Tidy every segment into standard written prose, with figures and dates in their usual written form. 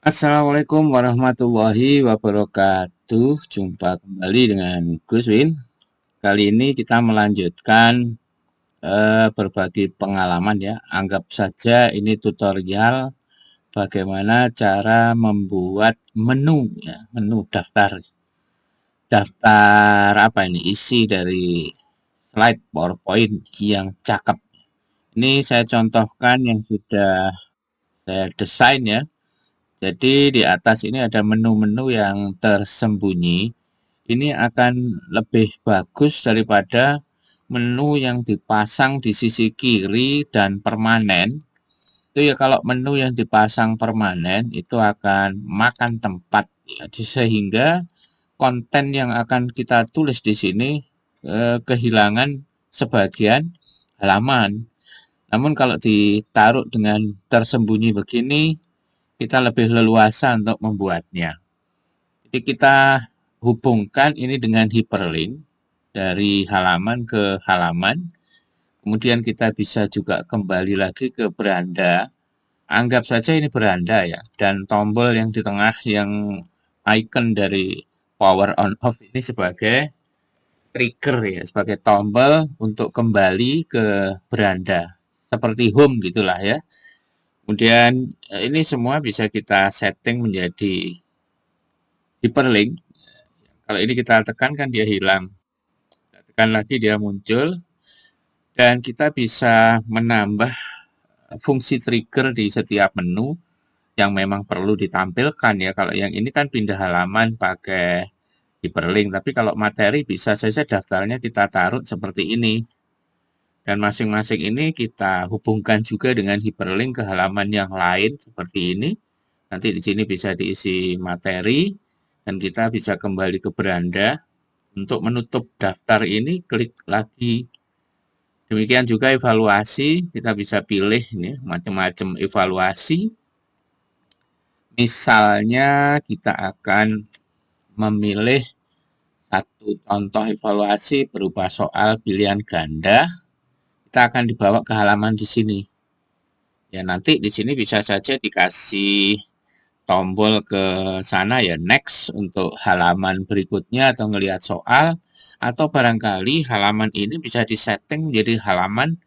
Assalamualaikum warahmatullahi wabarakatuh. Jumpa kembali dengan Gus Win. Kali ini kita melanjutkan berbagi pengalaman ya. Anggap saja ini tutorial bagaimana cara membuat menu ya, menu daftar. Daftar apa ini? Isi dari slide PowerPoint yang cakep. Ini saya contohkan yang sudah saya desain ya. Jadi di atas ini ada menu-menu yang tersembunyi. Ini akan lebih bagus daripada menu yang dipasang di sisi kiri dan permanen. Itu ya kalau menu yang dipasang permanen itu akan makan tempat ya, sehingga konten yang akan kita tulis di sini kehilangan sebagian halaman. Namun kalau ditaruh dengan tersembunyi begini, kita lebih leluasa untuk membuatnya. Jadi kita hubungkan ini dengan hyperlink dari halaman ke halaman. Kemudian kita bisa juga kembali lagi ke beranda. Anggap saja ini beranda ya. Dan tombol yang di tengah yang icon dari power on off ini sebagai trigger ya, sebagai tombol untuk kembali ke beranda. Seperti home gitulah ya. Kemudian ini semua bisa kita setting menjadi hyperlink. Kalau ini kita tekan kan dia hilang. Kita tekan lagi dia muncul. Dan kita bisa menambah fungsi trigger di setiap menu yang memang perlu ditampilkan ya. Kalau yang ini kan pindah halaman pakai hyperlink. Tapi kalau materi bisa saja daftarnya kita taruh seperti ini. Dan masing-masing ini kita hubungkan juga dengan hyperlink ke halaman yang lain seperti ini. Nanti di sini bisa diisi materi dan kita bisa kembali ke beranda. Untuk menutup daftar ini klik lagi. Demikian juga evaluasi, kita bisa pilih ini macam-macam evaluasi. Misalnya kita akan memilih satu contoh evaluasi berupa soal pilihan ganda. Kita akan dibawa ke halaman di sini. Ya nanti di sini bisa saja dikasih tombol ke sana ya next untuk halaman berikutnya atau ngelihat soal, atau barangkali halaman ini bisa disetting menjadi halaman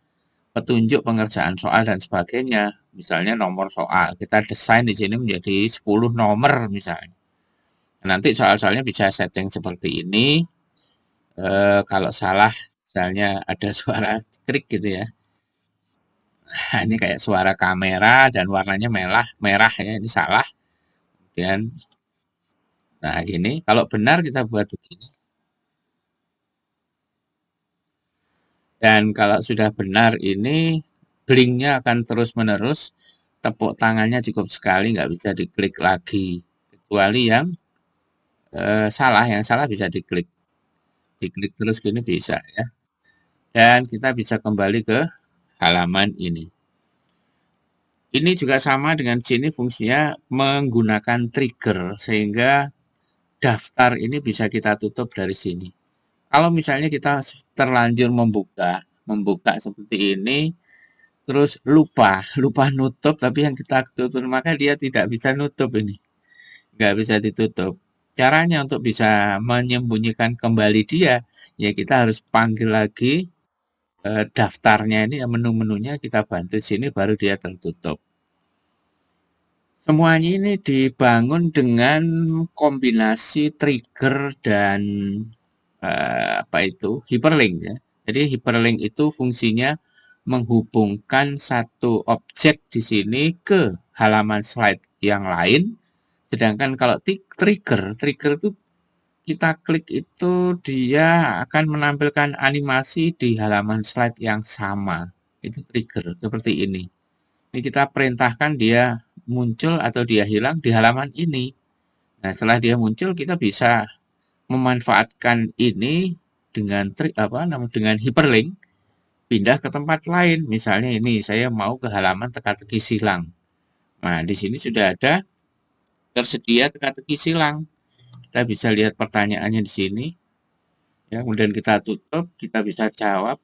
petunjuk pengerjaan soal dan sebagainya. Misalnya nomor soal, kita desain di sini menjadi 10 nomor misalnya. Nanti soal-soalnya bisa setting seperti ini. Kalau salah misalnya ada suara klik gitu ya. Nah, ini kayak suara kamera dan warnanya merah ya, ini salah. Kemudian nah ini kalau benar kita buat begini. Dan kalau sudah benar ini blinknya akan terus-menerus, tepuk tangannya cukup sekali, nggak bisa diklik lagi. Kecuali yang salah bisa diklik. Diklik terus gini bisa ya. Dan kita bisa kembali ke halaman ini. Ini juga sama dengan sini fungsinya menggunakan trigger sehingga daftar ini bisa kita tutup dari sini. Kalau misalnya kita terlanjur membuka seperti ini, terus lupa nutup, tapi yang kita tutup, maka dia tidak bisa nutup ini. Nggak bisa ditutup. Caranya untuk bisa menyembunyikan kembali dia, ya kita harus panggil lagi daftarnya ini, menu-menunya kita bantu sini, baru dia tertutup. Semuanya ini dibangun dengan kombinasi trigger dan hyperlink ya. Jadi hyperlink itu fungsinya menghubungkan satu objek di sini ke halaman slide yang lain. Sedangkan kalau trigger itu kita klik itu dia akan menampilkan animasi di halaman slide yang sama. Itu trigger seperti ini. Ini kita perintahkan dia muncul atau dia hilang di halaman ini. Nah, setelah dia muncul kita bisa memanfaatkan ini dengan hyperlink pindah ke tempat lain. Misalnya ini saya mau ke halaman teka-teki silang. Nah, di sini sudah ada tersedia teka-teki silang. Kita bisa lihat pertanyaannya di sini. Ya, kemudian kita tutup, kita bisa jawab.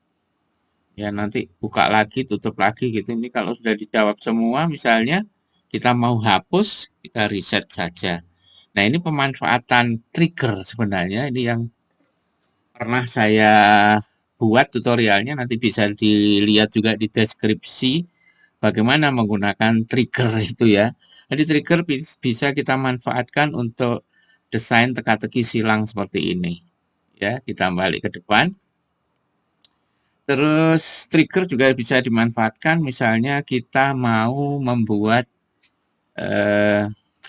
Ya, nanti buka lagi, tutup lagi gitu. Ini kalau sudah dijawab semua misalnya kita mau hapus, kita reset saja. Nah, ini pemanfaatan trigger sebenarnya, ini yang pernah saya buat tutorialnya, nanti bisa dilihat juga di deskripsi bagaimana menggunakan trigger itu ya. Jadi trigger bisa kita manfaatkan untuk desain teka-teki silang seperti ini. Ya, kita balik ke depan. Terus trigger juga bisa dimanfaatkan misalnya kita mau membuat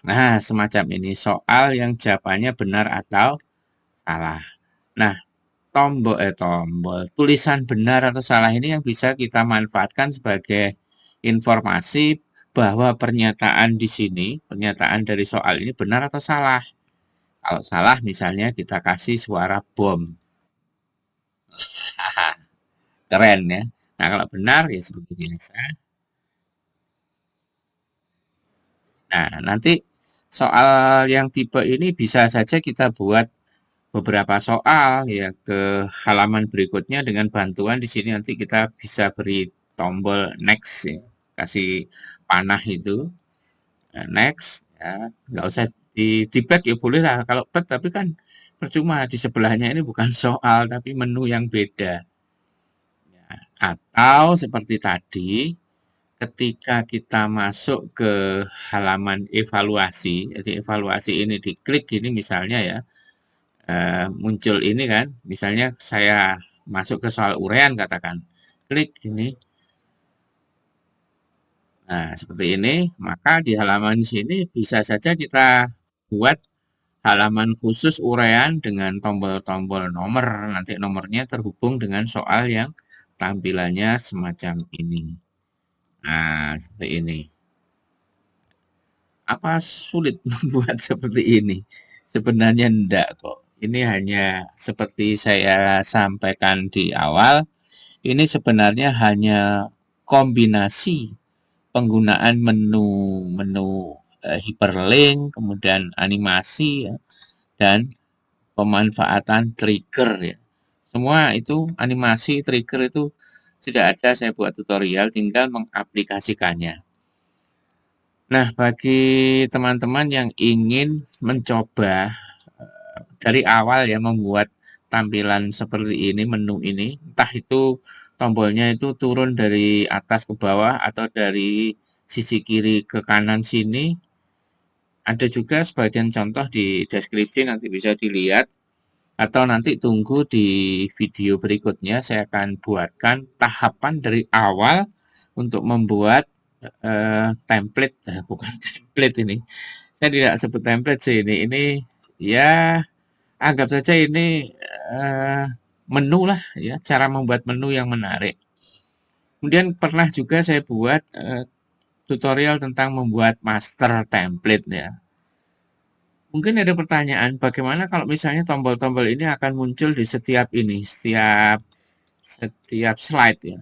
nah semacam ini soal yang jawabannya benar atau salah. Nah, tombol tulisan benar atau salah ini yang bisa kita manfaatkan sebagai informasi bahwa pernyataan di sini, pernyataan dari soal ini benar atau salah. Kalau salah misalnya kita kasih suara bom. Keren ya. Nah, kalau benar ya seperti biasa. Nah, nanti soal yang tipe ini bisa saja kita buat beberapa soal ya ke halaman berikutnya dengan bantuan di sini nanti kita bisa beri tombol next ya. Kasih panah itu next ya, nggak usah di back ya boleh lah kalau back, tapi kan percuma di sebelahnya ini bukan soal tapi menu yang beda. Ya, atau seperti tadi ketika kita masuk ke halaman evaluasi, jadi evaluasi ini diklik ini misalnya ya, muncul ini kan, misalnya saya masuk ke soal uraian katakan, klik ini, nah seperti ini, maka di halaman sini bisa saja kita buat halaman khusus uraian dengan tombol-tombol nomor, nanti nomornya terhubung dengan soal yang tampilannya semacam ini. Nah, seperti ini. Apa sulit membuat seperti ini? Sebenarnya enggak kok. Ini hanya seperti saya sampaikan di awal, ini sebenarnya hanya kombinasi penggunaan menu hyperlink, kemudian animasi ya, dan pemanfaatan trigger ya. Semua itu animasi trigger itu sudah ada, saya buat tutorial, tinggal mengaplikasikannya. Nah, bagi teman-teman yang ingin mencoba dari awal ya membuat tampilan seperti ini, menu ini, entah itu tombolnya itu turun dari atas ke bawah atau dari sisi kiri ke kanan sini, ada juga sebagian contoh di deskripsi nanti bisa dilihat, atau nanti tunggu di video berikutnya saya akan buatkan tahapan dari awal untuk membuat template, bukan template ini. Saya tidak sebut template sih ini ya anggap saja ini menu lah ya, cara membuat menu yang menarik. Kemudian pernah juga saya buat tutorial tentang membuat master template ya. Mungkin ada pertanyaan, bagaimana kalau misalnya tombol-tombol ini akan muncul di setiap ini, setiap slide ya.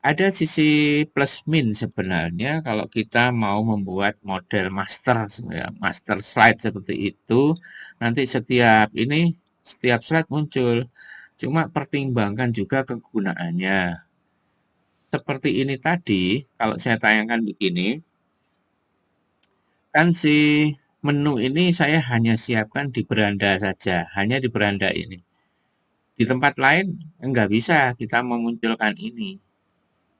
Ada sisi plus min sebenarnya kalau kita mau membuat model master ya, master slide seperti itu, nanti setiap slide muncul. Cuma pertimbangkan juga kegunaannya. Seperti ini tadi, kalau saya tayangkan begini, kan si menu ini saya hanya siapkan di beranda saja, hanya di beranda ini. Di tempat lain enggak bisa kita memunculkan ini.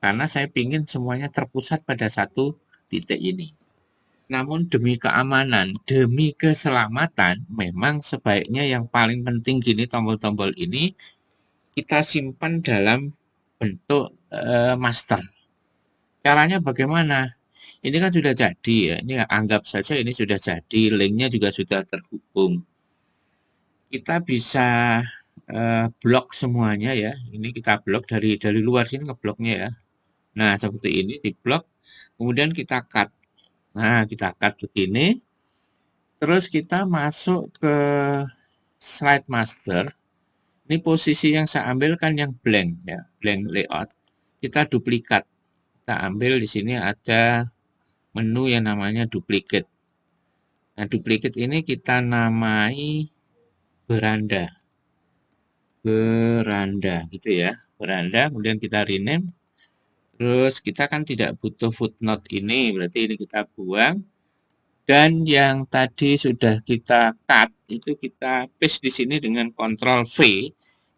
Karena saya ingin semuanya terpusat pada satu titik ini. Namun demi keamanan, demi keselamatan, memang sebaiknya yang paling penting gini tombol-tombol ini kita simpan dalam bentuk master. Caranya bagaimana? Ini kan sudah jadi ya, ini anggap saja ini sudah jadi, linknya juga sudah terhubung. Kita bisa blok semuanya ya, ini kita blok dari luar sini ngebloknya ya. Nah, seperti ini di blok, kemudian kita cut. Nah, kita cut begini, terus kita masuk ke slide master. Ini posisi yang saya ambil kan yang blank ya, blank layout. Kita duplikat. Kita ambil di sini ada menu yang namanya duplicate. Nah, duplicate ini kita namai beranda. Beranda gitu ya. Beranda, kemudian kita rename. Terus kita kan tidak butuh footnote ini, berarti ini kita buang. Dan yang tadi sudah kita cut, itu kita paste di sini dengan Ctrl V.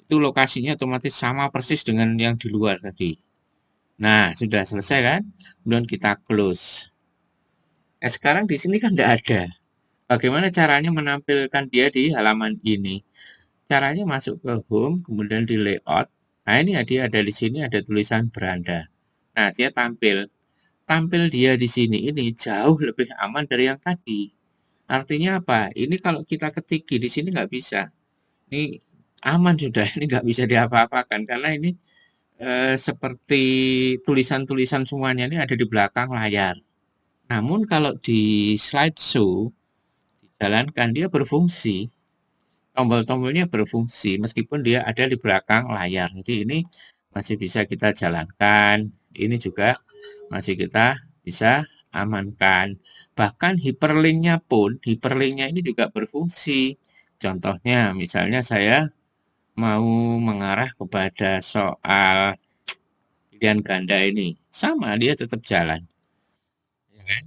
Itu lokasinya otomatis sama persis dengan yang di luar tadi. Nah, sudah selesai kan? Kemudian kita close. Sekarang di sini kan tidak ada. Bagaimana caranya menampilkan dia di halaman ini? Caranya masuk ke home, kemudian di layout. Nah, ini dia ada di sini ada tulisan beranda. Nah, dia tampil dia di sini ini jauh lebih aman dari yang tadi. Artinya apa? Ini kalau kita ketiki di sini nggak bisa. Ini aman sudah, ini nggak bisa diapa-apakan karena ini seperti tulisan-tulisan semuanya ini ada di belakang layar. Namun kalau di slideshow dijalankan dia berfungsi. Tombol-tombolnya berfungsi meskipun dia ada di belakang layar. Jadi ini masih bisa kita jalankan. Ini juga masih kita bisa amankan. Bahkan hyperlink-nya ini juga berfungsi. Contohnya misalnya saya mau mengarah kepada soal pilihan ganda ini. Sama dia tetap jalan. Ya kan?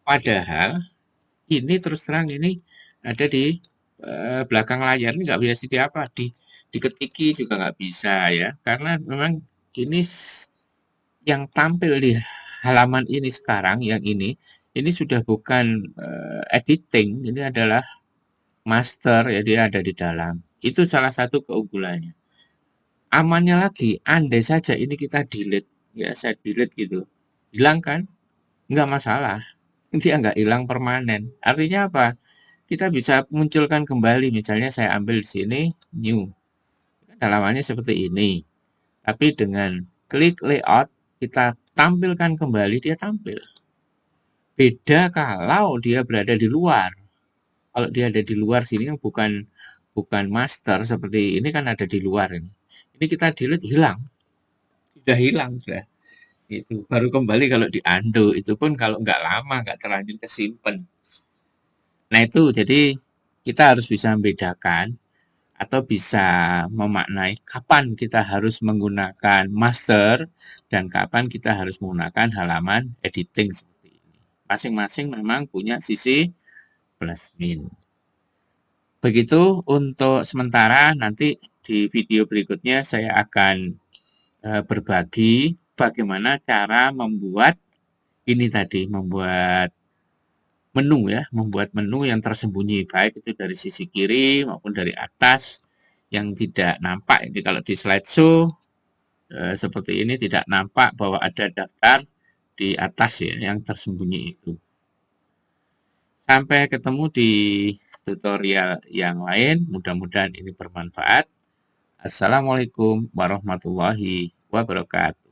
Padahal ini terus terang ini ada di belakang layar ini nggak bisa di apa diketiki juga nggak bisa ya karena memang ini yang tampil di halaman ini sekarang yang ini sudah bukan editing ini adalah master ya dia ada di dalam itu salah satu keunggulannya amannya lagi andai saja ini kita delete ya saya delete gitu hilang kan nggak masalah dia nggak hilang permanen artinya apa kita bisa munculkan kembali misalnya saya ambil di sini new halamannya seperti ini tapi dengan klik layout kita tampilkan kembali dia tampil beda kalau dia berada di luar kalau dia ada di luar sini kan bukan master seperti ini kan ada di luar ini kita delete hilang sudah hilang sudah itu baru kembali kalau di undo itu pun kalau nggak lama nggak terlanjur kesimpan nah itu jadi kita harus bisa membedakan atau bisa memaknai kapan kita harus menggunakan master dan kapan kita harus menggunakan halaman editing seperti ini. Masing-masing memang punya sisi plus min. Begitu untuk sementara nanti di video berikutnya saya akan berbagi bagaimana cara membuat ini tadi, membuat menu ya, membuat menu yang tersembunyi baik itu dari sisi kiri maupun dari atas yang tidak nampak. Jadi kalau di slideshow seperti ini tidak nampak bahwa ada daftar di atas ya yang tersembunyi itu. Sampai ketemu di tutorial yang lain. Mudah-mudahan ini bermanfaat. Assalamualaikum warahmatullahi wabarakatuh.